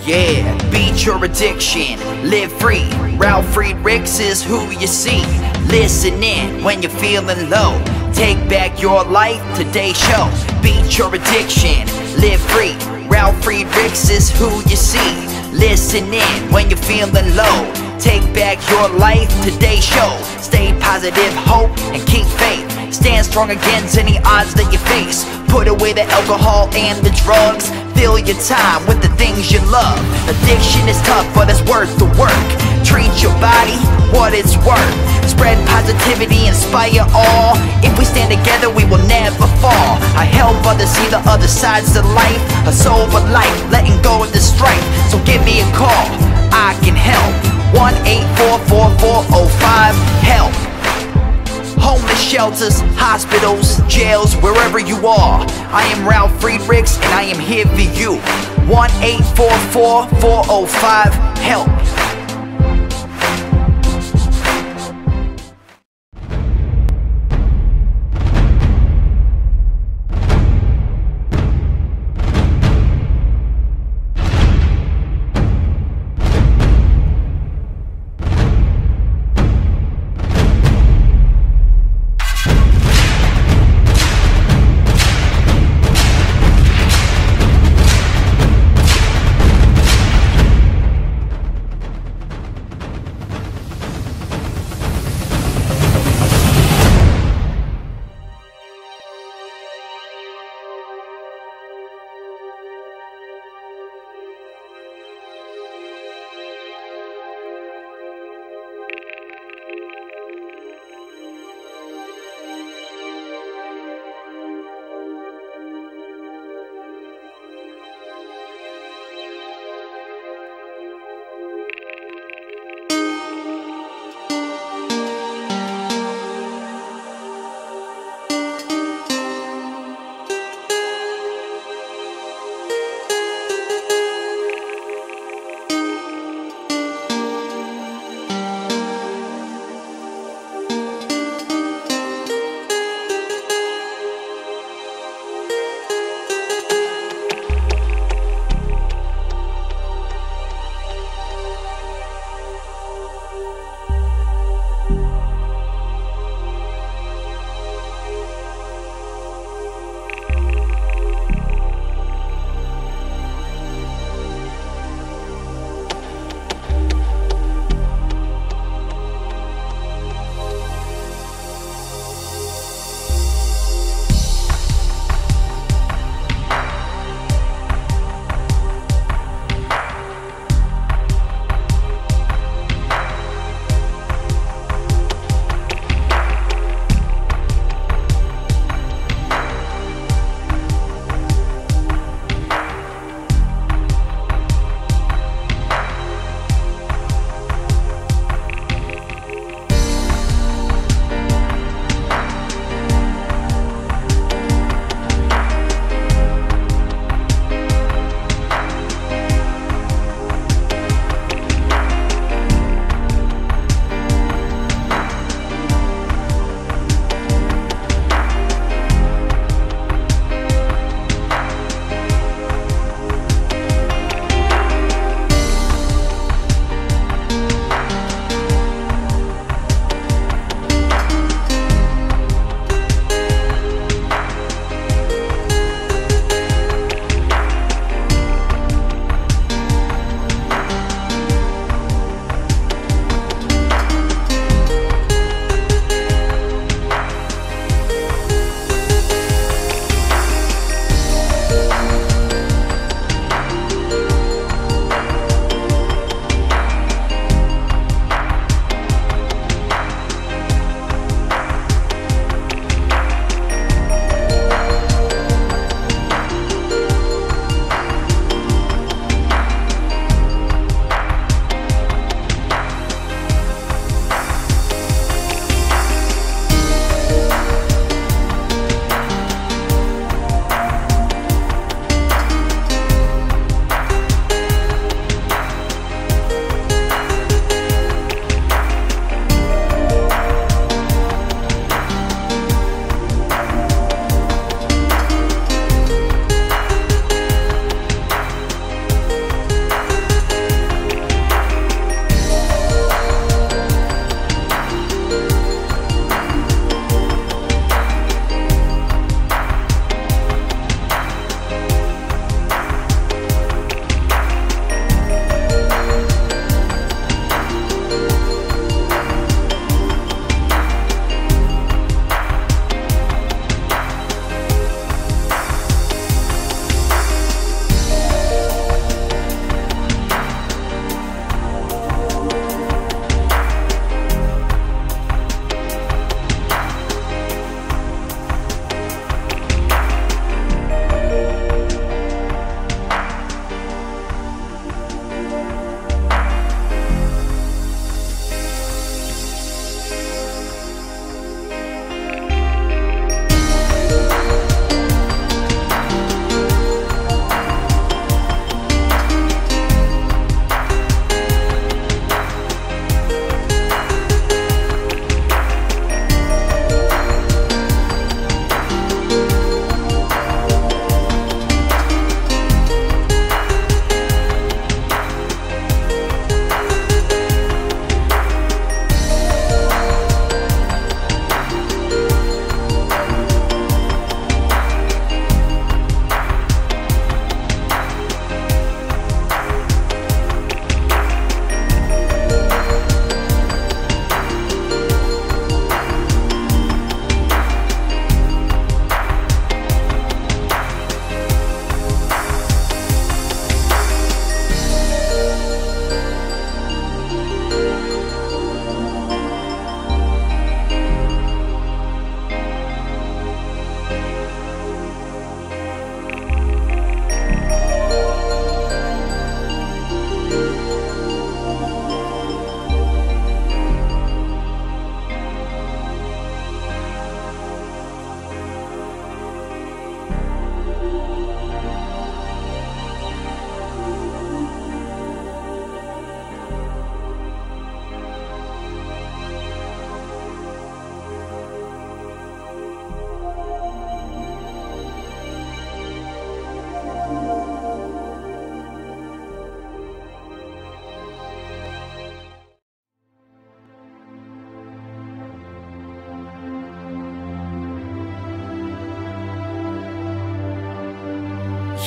Yeah, beat your addiction, live free. Ralf Friedrichs is who you see. Listen in when you're feeling low. Take back your life, today's show. Beat your addiction, live free. Ralf Friedrichs is who you see. Listen in when you're feeling low. Take back your life, today's show. Stay positive, hope, and keep faith. Stand strong against any odds that you face. Put away the alcohol and the drugs. Fill your time with the things you love. Addiction is tough, but it's worth the work. Treat your body what it's worth. Spread positivity, inspire all. If we stand together, we will never fall. I help others see the other sides of life. A sober life, letting go of the strife. So give me a call, I can help. 1-844-4405-HELP. Homeless shelters, hospitals, jails, wherever you are. I am Ralf Friedrichs and I am here for you. 1-844-405-HELP.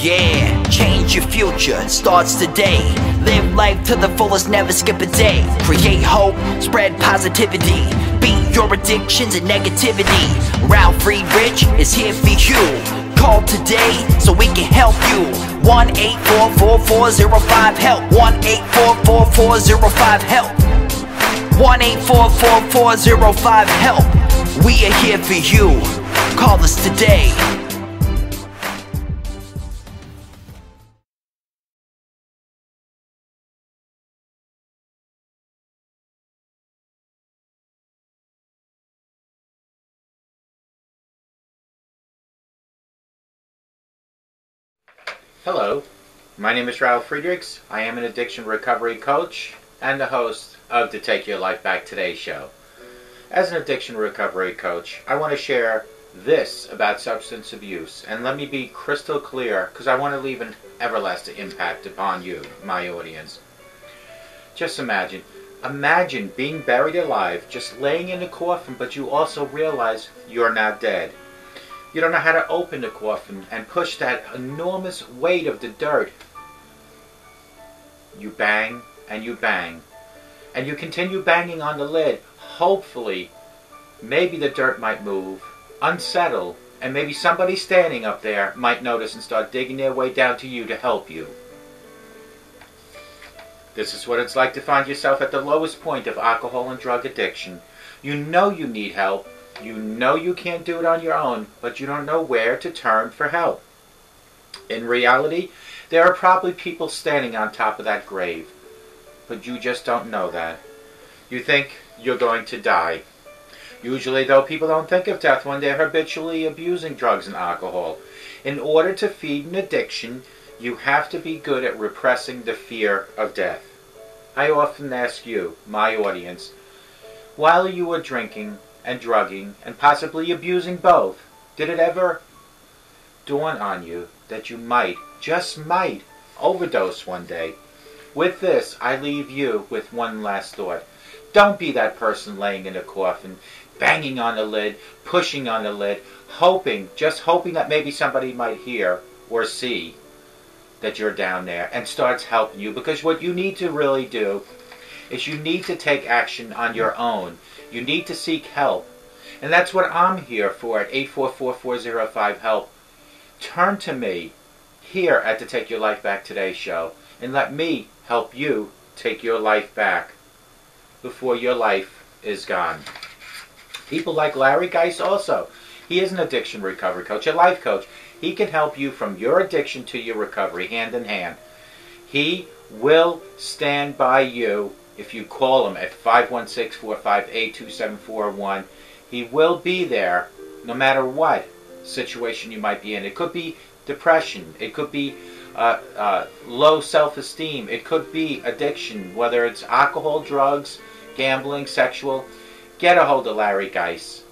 Yeah, change your future, starts today. Live life to the fullest, never skip a day. Create hope, spread positivity. Beat your addictions and negativity. Ralf Friedrichs is here for you. Call today so we can help you. 1-844-405-HELP. 1-844-405-HELP. 1-844-405-HELP. We are here for you. Call us today. Hello, my name is Ralf Friedrichs. I am an addiction recovery coach and the host of the Take Your Life Back Today show. As an addiction recovery coach, I want to share this about substance abuse, and let me be crystal clear because I want to leave an everlasting impact upon you, my audience. Just imagine being buried alive, just laying in a coffin, but you also realize you're not dead. You don't know how to open the coffin and push that enormous weight of the dirt. You bang and you bang. And you continue banging on the lid. Hopefully, maybe the dirt might move, unsettle, and maybe somebody standing up there might notice and start digging their way down to you to help you. This is what it's like to find yourself at the lowest point of alcohol and drug addiction. You know you need help. You know you can't do it on your own, but you don't know where to turn for help. In reality, there are probably people standing on top of that grave, but you just don't know that. You think you're going to die. Usually, though, people don't think of death when they're habitually abusing drugs and alcohol. In order to feed an addiction, you have to be good at repressing the fear of death. I often ask you, my audience, while you were drinking and drugging, and possibly abusing both, did it ever dawn on you that you might, just might, overdose one day? With this, I leave you with one last thought. Don't be that person laying in a coffin, banging on the lid, pushing on the lid, just hoping that maybe somebody might hear or see that you're down there and starts helping you. Because what you need to really do is you need to take action on your own. You need to seek help. And that's what I'm here for at 844-405-HELP. Turn to me here at the Take Your Life Back Today show and let me help you take your life back before your life is gone. People like Larry Geis also. He is an addiction recovery coach, a life coach. He can help you from your addiction to your recovery hand in hand. He will stand by you. If you call him at 516-458-2741, he will be there no matter what situation you might be in. It could be depression. It could be low self-esteem. It could be addiction, whether it's alcohol, drugs, gambling, sexual. Get a hold of Larry Geis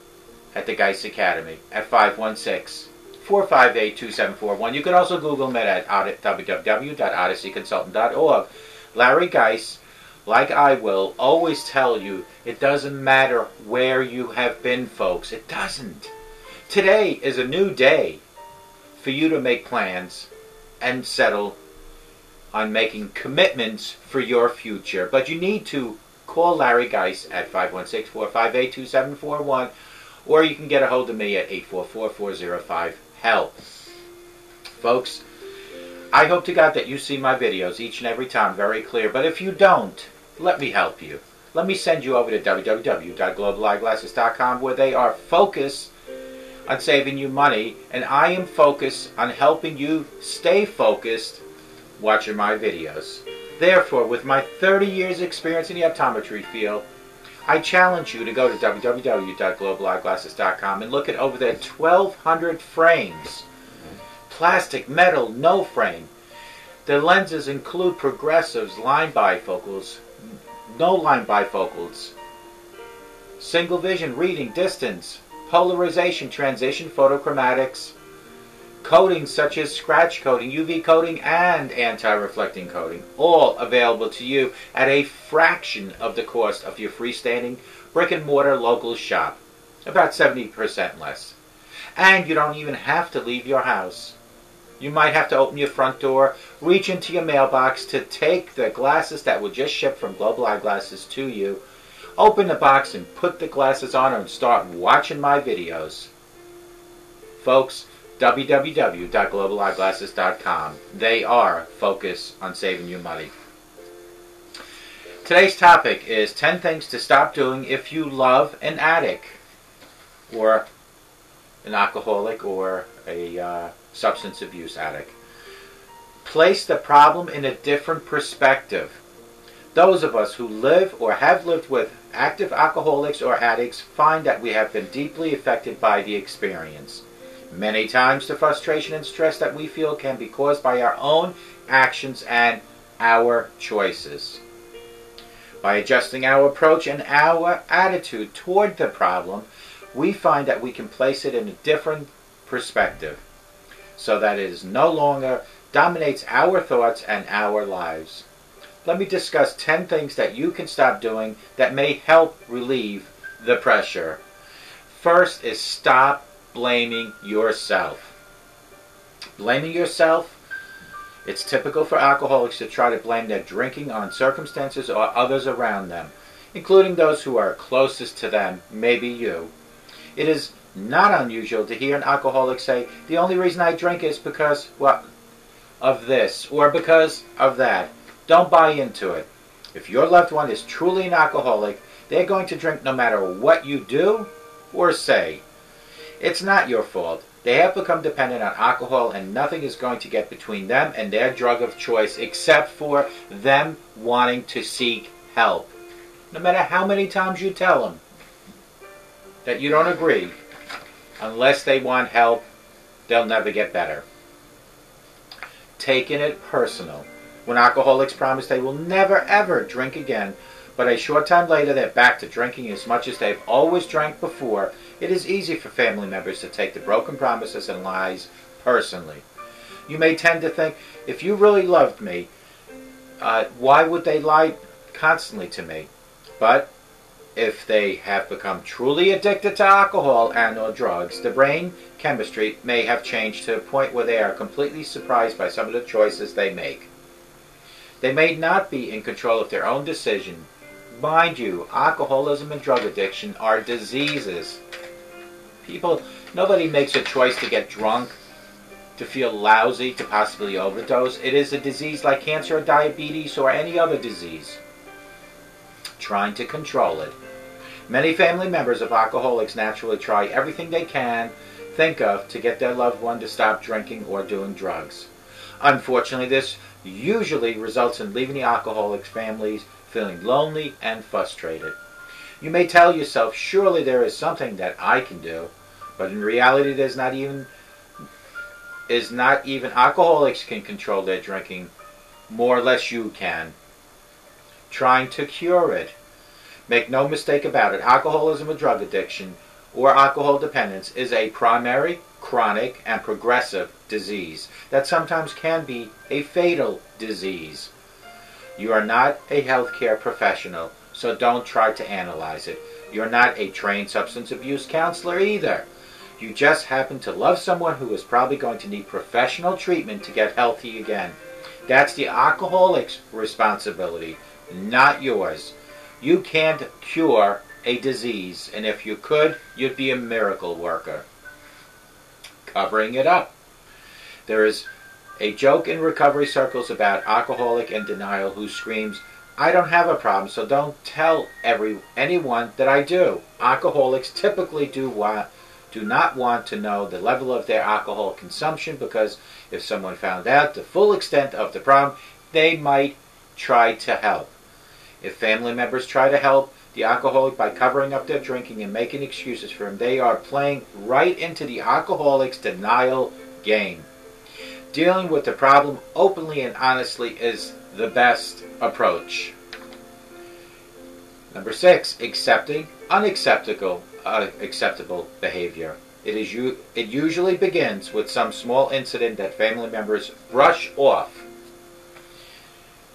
at the Geis Academy at 516-458-2741. You can also Google him at www.odysseyconsultant.org. Larry Geis, like I will, always tell you, it doesn't matter where you have been, folks. It doesn't. Today is a new day for you to make plans and settle on making commitments for your future. But you need to call Larry Geis at 516-458-2741, or you can get a hold of me at 844-405-HELP. Folks, I hope to God that you see my videos each and every time very clear. But if you don't, let me help you. Let me send you over to www.globaleyeglasses.com, where they are focused on saving you money, and I am focused on helping you stay focused watching my videos. Therefore, with my 30 years experience in the optometry field, I challenge you to go to www.globaleyeglasses.com and look at over there 1,200 frames. Plastic, metal, no frame. The lenses include progressives, line bifocals, no line bifocals, single vision, reading, distance, polarization, transition, photochromatics, coatings such as scratch coating, UV coating, and anti-reflecting coating, all available to you at a fraction of the cost of your freestanding brick-and-mortar local shop, about 70% less. And you don't even have to leave your house. You might have to open your front door, reach into your mailbox to take the glasses that were just shipped from Global Eyeglasses to you, open the box and put the glasses on and start watching my videos. Folks, www.globaleyeglasses.com. They are focused on saving you money. Today's topic is 10 things to stop doing if you love an addict or an alcoholic or a substance abuse addict. Place the problem in a different perspective. Those of us who live or have lived with active alcoholics or addicts find that we have been deeply affected by the experience. Many times the frustration and stress that we feel can be caused by our own actions and our choices. By adjusting our approach and our attitude toward the problem, we find that we can place it in a different perspective so that it is no longer dominates our thoughts and our lives. Let me discuss 10 things that you can stop doing that may help relieve the pressure. First is stop blaming yourself. Blaming yourself, it's typical for alcoholics to try to blame their drinking on circumstances or others around them, including those who are closest to them, maybe you. It is not unusual to hear an alcoholic say, the only reason I drink is because, well, of this or because of that. Don't buy into it. If your loved one is truly an alcoholic, they're going to drink no matter what you do or say. It's not your fault. They have become dependent on alcohol and nothing is going to get between them and their drug of choice except for them wanting to seek help. No matter how many times you tell them that you don't agree, unless they want help, they'll never get better. Taking it personal. When alcoholics promise they will never ever drink again, but a short time later they're back to drinking as much as they've always drank before, it is easy for family members to take the broken promises and lies personally. You may tend to think, if you really loved me, why would they lie constantly to me? But if they have become truly addicted to alcohol and or drugs, the brain chemistry may have changed to a point where they are completely surprised by some of the choices they make. They may not be in control of their own decision. Mind you, alcoholism and drug addiction are diseases. Nobody makes a choice to get drunk, to feel lousy, to possibly overdose. It is a disease like cancer or diabetes or any other disease. Trying to control it. Many family members of alcoholics naturally try everything they can think of to get their loved one to stop drinking or doing drugs. Unfortunately, this usually results in leaving the alcoholic's families feeling lonely and frustrated. You may tell yourself, surely there is something that I can do, but in reality there's not even alcoholics can control their drinking, more or less you can. Trying to cure it. Make no mistake about it, alcoholism or drug addiction or alcohol dependence is a primary, chronic, and progressive disease that sometimes can be a fatal disease. You are not a healthcare professional, so don't try to analyze it. You're not a trained substance abuse counselor either. You just happen to love someone who is probably going to need professional treatment to get healthy again. That's the alcoholic's responsibility, not yours. You can't cure a disease, and if you could, you'd be a miracle worker. Covering it up. There is a joke in recovery circles about alcoholic in denial who screams, I don't have a problem, so don't tell anyone that I do. Alcoholics typically do not want to know the level of their alcohol consumption because if someone found out the full extent of the problem, they might try to help. If family members try to help the alcoholic by covering up their drinking and making excuses for him, they are playing right into the alcoholic's denial game. Dealing with the problem openly and honestly is the best approach. Number 6, accepting unacceptable behavior. It usually begins with some small incident that family members brush off.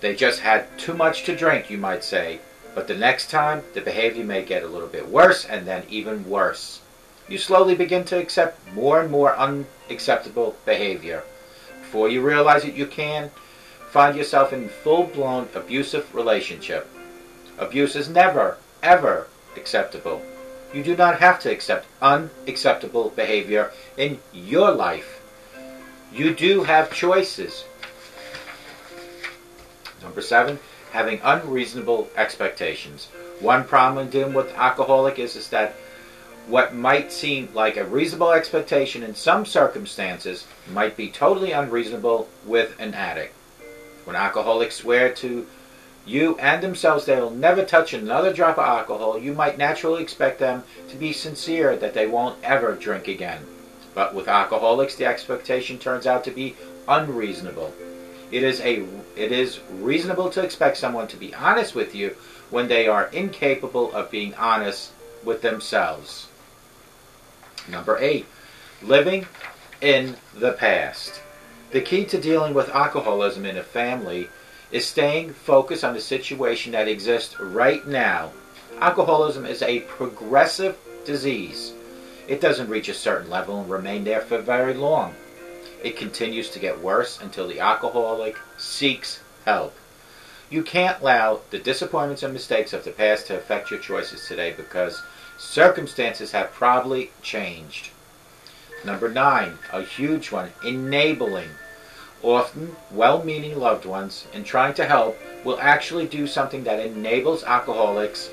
They just had too much to drink, you might say, but the next time the behavior may get a little bit worse and then even worse. You slowly begin to accept more and more unacceptable behavior. Before you realize it, you can find yourself in full-blown abusive relationship. Abuse is never, ever acceptable. You do not have to accept unacceptable behavior in your life. You do have choices. Number 7, having unreasonable expectations. One problem in dealing with alcoholic is that what might seem like a reasonable expectation in some circumstances might be totally unreasonable with an addict. When alcoholics swear to you and themselves they will never touch another drop of alcohol, you might naturally expect them to be sincere that they won't ever drink again. But with alcoholics, the expectation turns out to be unreasonable. It is reasonable to expect someone to be honest with you when they are incapable of being honest with themselves. Number 8, living in the past. The key to dealing with alcoholism in a family is staying focused on the situation that exists right now. Alcoholism is a progressive disease. It doesn't reach a certain level and remain there for very long. It continues to get worse until the alcoholic seeks help. You can't allow the disappointments and mistakes of the past to affect your choices today because circumstances have probably changed. Number 9, a huge one, enabling. Often, well-meaning loved ones, in trying to help, will actually do something that enables alcoholics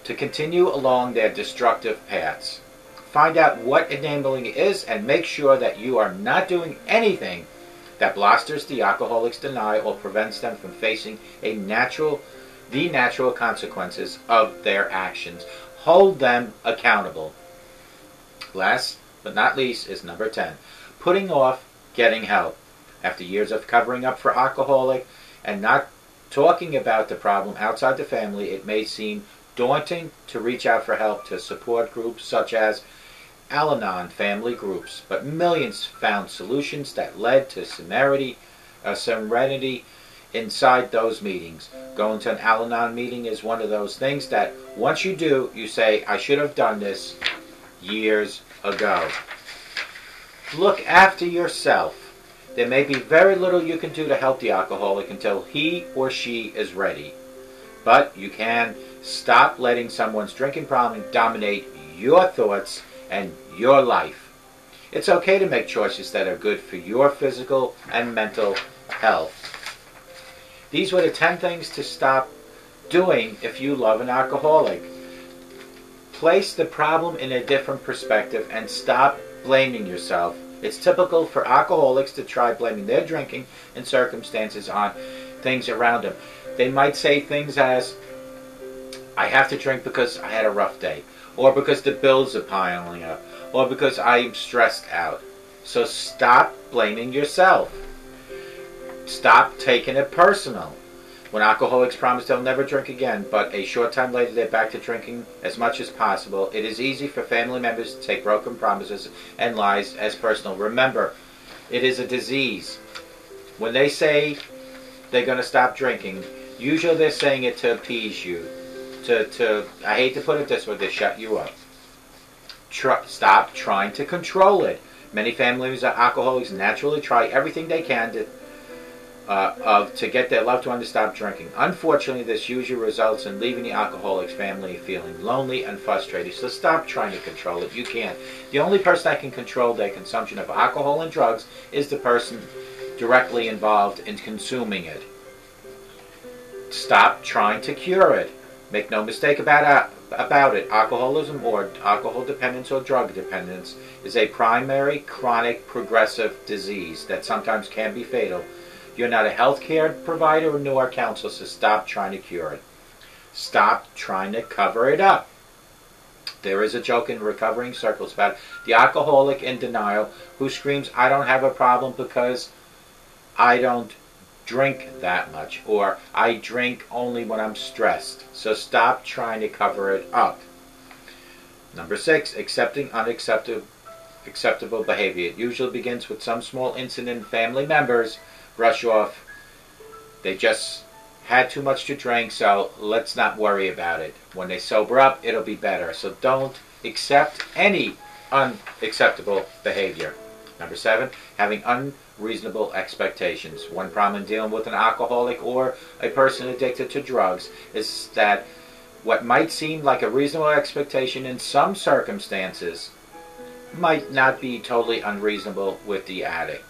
to continue along their destructive paths. Find out what enabling is and make sure that you are not doing anything that blasters the alcoholic's denial or prevents them from facing the natural consequences of their actions. Hold them accountable. Last but not least is number 10, putting off getting help. After years of covering up for alcoholic and not talking about the problem outside the family, it may seem daunting to reach out for help to support groups such as Al-Anon family groups, but millions found solutions that led to serenity inside those meetings. Going to an Al-Anon meeting is one of those things that once you do, you say, I should have done this years ago. Look after yourself. There may be very little you can do to help the alcoholic until he or she is ready. But you can stop letting someone's drinking problem dominate your thoughts and your life. It's okay to make choices that are good for your physical and mental health. These were the 10 things to stop doing if you love an alcoholic. Place the problem in a different perspective and stop blaming yourself. It's typical for alcoholics to try blaming their drinking and circumstances on things around them. They might say things as, I have to drink because I had a rough day, or because the bills are piling up, or because I'm stressed out. So stop blaming yourself. Stop taking it personal. When alcoholics promise they'll never drink again, but a short time later they're back to drinking as much as possible, it is easy for family members to take broken promises and lies as personal. Remember, it is a disease. When they say they're going to stop drinking, usually they're saying it to appease you. I hate to put it this way, to shut you up. Stop trying to control it. Many family members of alcoholics naturally try everything they can to get their loved one to stop drinking. Unfortunately, this usually results in leaving the alcoholic's family feeling lonely and frustrated. So stop trying to control it. You can't. The only person that can control their consumption of alcohol and drugs is the person directly involved in consuming it. Stop trying to cure it. Make no mistake about it. Alcoholism or alcohol dependence or drug dependence is a primary, chronic, progressive disease that sometimes can be fatal. You're not a healthcare provider nor a counselor, so stop trying to cure it. Stop trying to cover it up. There is a joke in recovering circles about the alcoholic in denial who screams, I don't have a problem because I don't drink that much, or I drink only when I'm stressed. So stop trying to cover it up. Number 6, accepting unacceptable behavior. It usually begins with some small incident family members brush off. They just had too much to drink, so let's not worry about it. When they sober up, it'll be better. So don't accept any unacceptable behavior. Number 7, having reasonable expectations. One problem in dealing with an alcoholic or a person addicted to drugs is that what might seem like a reasonable expectation in some circumstances might not be totally unreasonable with the addict.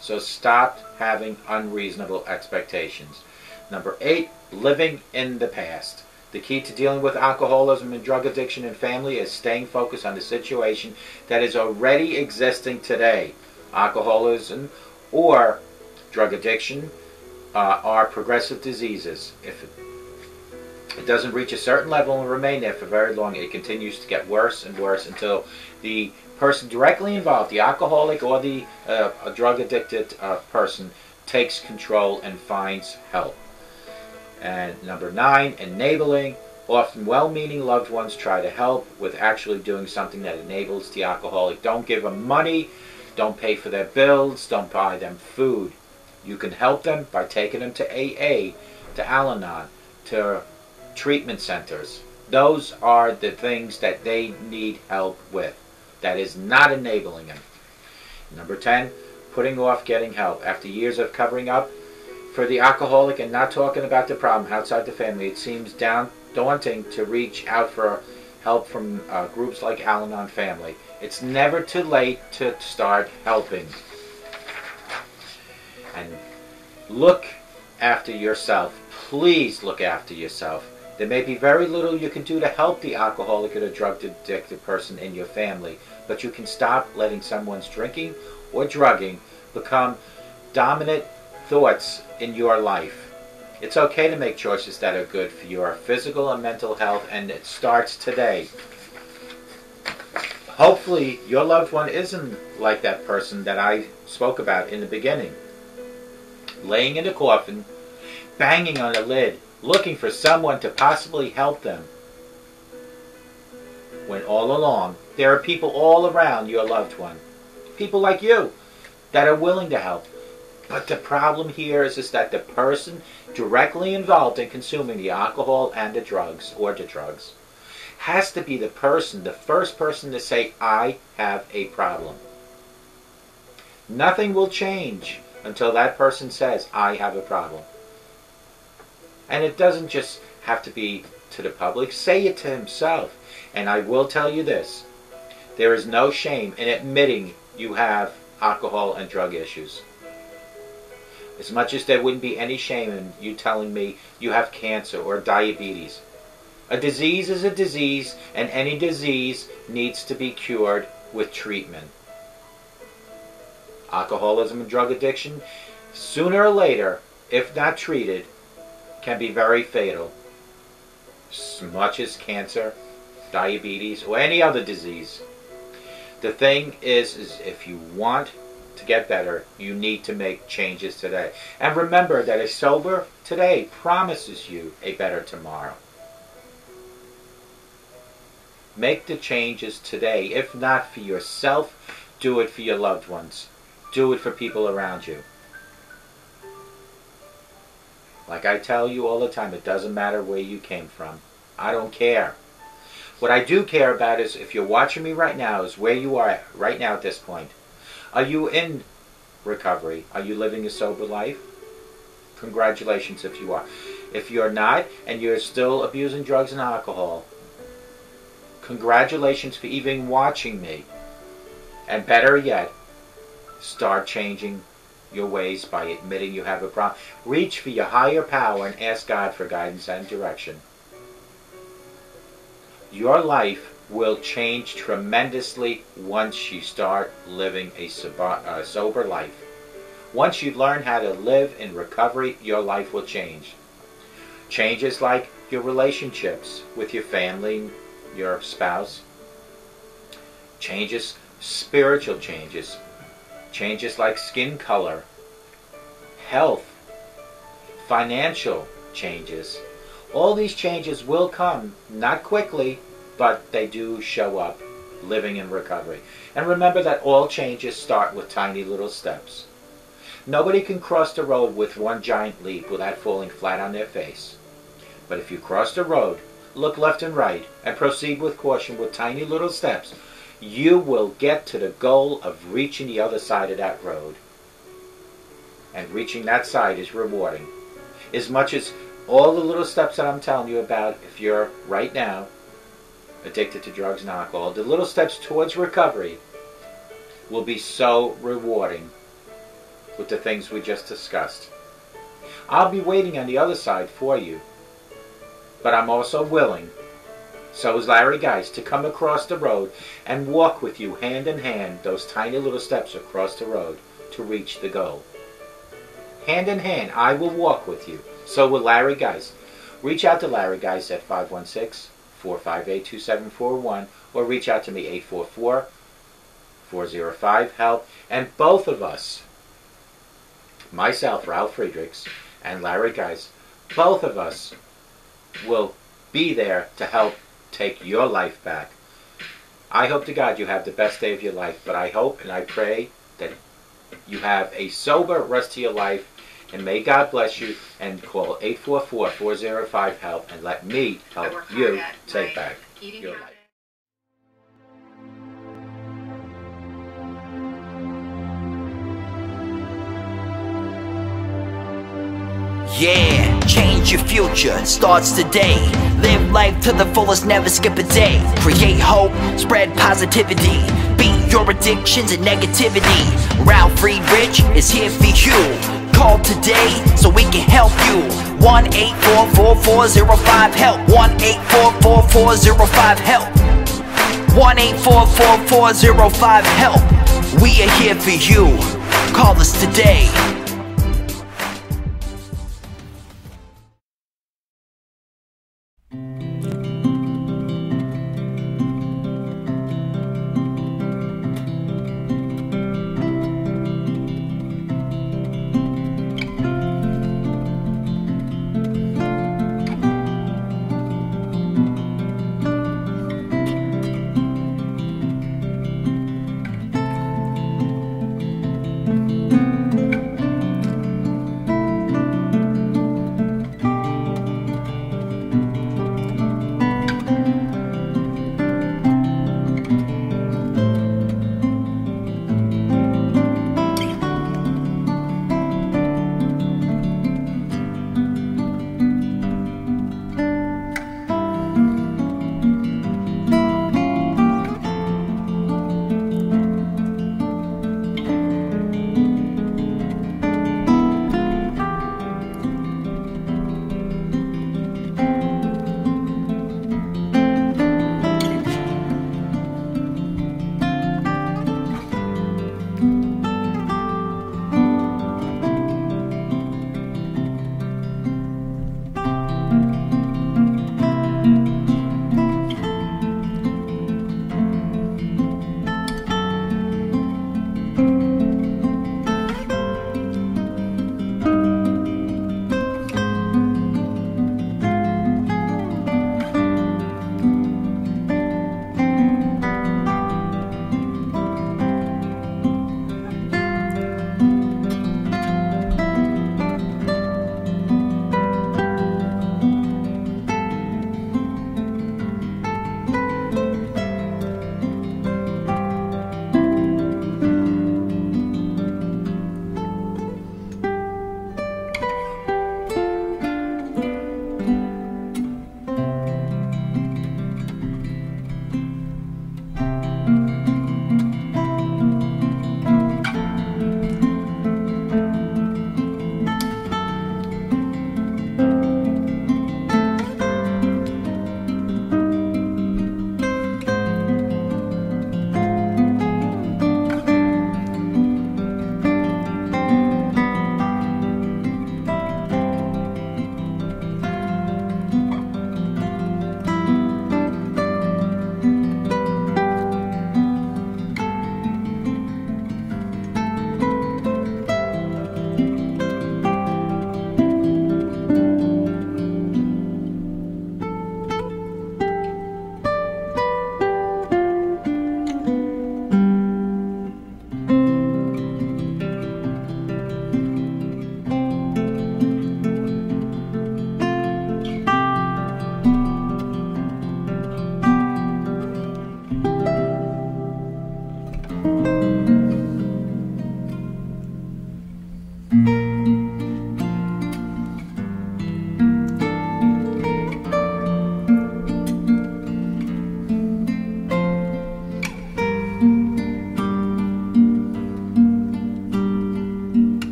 So stop having unreasonable expectations. Number 8, living in the past. The key to dealing with alcoholism and drug addiction in family is staying focused on the situation that is already existing today. Alcoholism or drug addiction are progressive diseases. If it doesn't reach a certain level and remain there for very long, it continues to get worse and worse until the person directly involved, the alcoholic or the drug addicted person, takes control and finds help. And number 9, enabling. Often well-meaning loved ones try to help with actually doing something that enables the alcoholic. Don't give them money, don't pay for their bills, don't buy them food. You can help them by taking them to AA, to Al-Anon, to treatment centers. Those are the things that they need help with. That is not enabling them. Number 10, putting off getting help. After years of covering up for the alcoholic and not talking about the problem outside the family, it seems daunting to reach out for help from groups like Al-Anon Family. It's never too late to start helping. And look after yourself. Please look after yourself. There may be very little you can do to help the alcoholic or the drug addicted person in your family, but you can stop letting someone's drinking or drugging become dominant thoughts in your life. It's okay to make choices that are good for your physical and mental health, and it starts today. Hopefully your loved one isn't like that person that I spoke about in the beginning. Laying in a coffin, banging on a lid, looking for someone to possibly help them, when all along there are people all around your loved one, people like you, that are willing to help. But the problem here is that the person directly involved in consuming the alcohol and the drugs, has to be the first person to say, I have a problem. Nothing will change until that person says, I have a problem. And it doesn't just have to be to the public. Say it to himself. And I will tell you this. There is no shame in admitting you have alcohol and drug issues. As much as there wouldn't be any shame in you telling me you have cancer or diabetes. A disease is a disease, and any disease needs to be cured with treatment. Alcoholism and drug addiction, sooner or later, if not treated, can be very fatal. As much as cancer, diabetes, or any other disease. The thing is if you want to get better, you need to make changes today. And remember that a sober today promises you a better tomorrow. Make the changes today. If not for yourself, do it for your loved ones. Do it for people around you. Like I tell you all the time, it doesn't matter where you came from. I don't care. What I do care about is, if you're watching me right now, is where you are right now at this point. Are you in recovery? Are you living a sober life? Congratulations if you are. If you're not, and you're still abusing drugs and alcohol, congratulations for even watching me. And better yet, start changing your ways by admitting you have a problem. Reach for your higher power and ask God for guidance and direction. Your life will change tremendously once you start living a sober life. Once you learn how to live in recovery, your life will change. Changes like your relationships with your family, your spouse. Changes, spiritual changes. Changes like skin color, health, financial changes. All these changes will come, not quickly, but they do show up living in recovery. And remember that all changes start with tiny little steps. Nobody can cross the road with one giant leap without falling flat on their face. But if you cross the road, look left and right, and proceed with caution with tiny little steps, you will get to the goal of reaching the other side of that road. And reaching that side is rewarding. As much as all the little steps that I'm telling you about, if you're right now addicted to drugs and alcohol, the little steps towards recovery will be so rewarding with the things we just discussed. I'll be waiting on the other side for you, but I'm also willing, so is Larry Geis, to come across the road and walk with you hand in hand those tiny little steps across the road to reach the goal. Hand in hand, I will walk with you. So will Larry Geis. Reach out to Larry Geis at 516-458-2741 or reach out to me 844-405-HELP. And both of us, myself, Ralf Friedrichs, and Larry Geis, both of us will be there to help take your life back. I hope to God you have the best day of your life, but I hope and I pray that you have a sober rest of your life, and may God bless you, and call 844-405-HELP and let me help you take back your life. Yeah, change your future, starts today. Live life to the fullest, never skip a day. Create hope, spread positivity. Beat your addictions and negativity. Ralf Friedrichs is here for you. Call today so we can help you. 1-844-405-HELP. 1-844-405-HELP. 1-844-405-HELP. We are here for you. Call us today.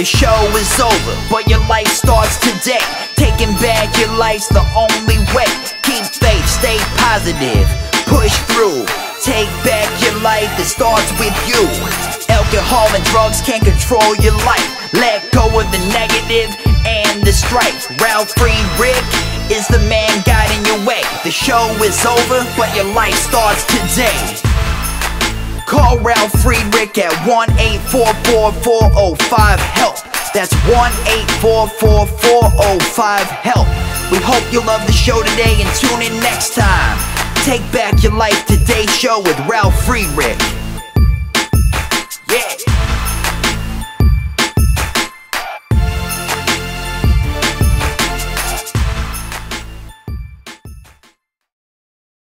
The show is over, but your life starts today. Taking back your life's the only way. Keep faith, stay positive, push through. Take back your life, it starts with you. Alcohol and drugs can't control your life. Let go of the negative and the strife. Ralf Friedrichs is the man guiding your way. The show is over, but your life starts today. Call Ralf Friedrichs at 1-844-405-HELP. That's 1-844-405-HELP. We hope you love the show today and tune in next time. Take back your life, today's show with Ralf Friedrichs.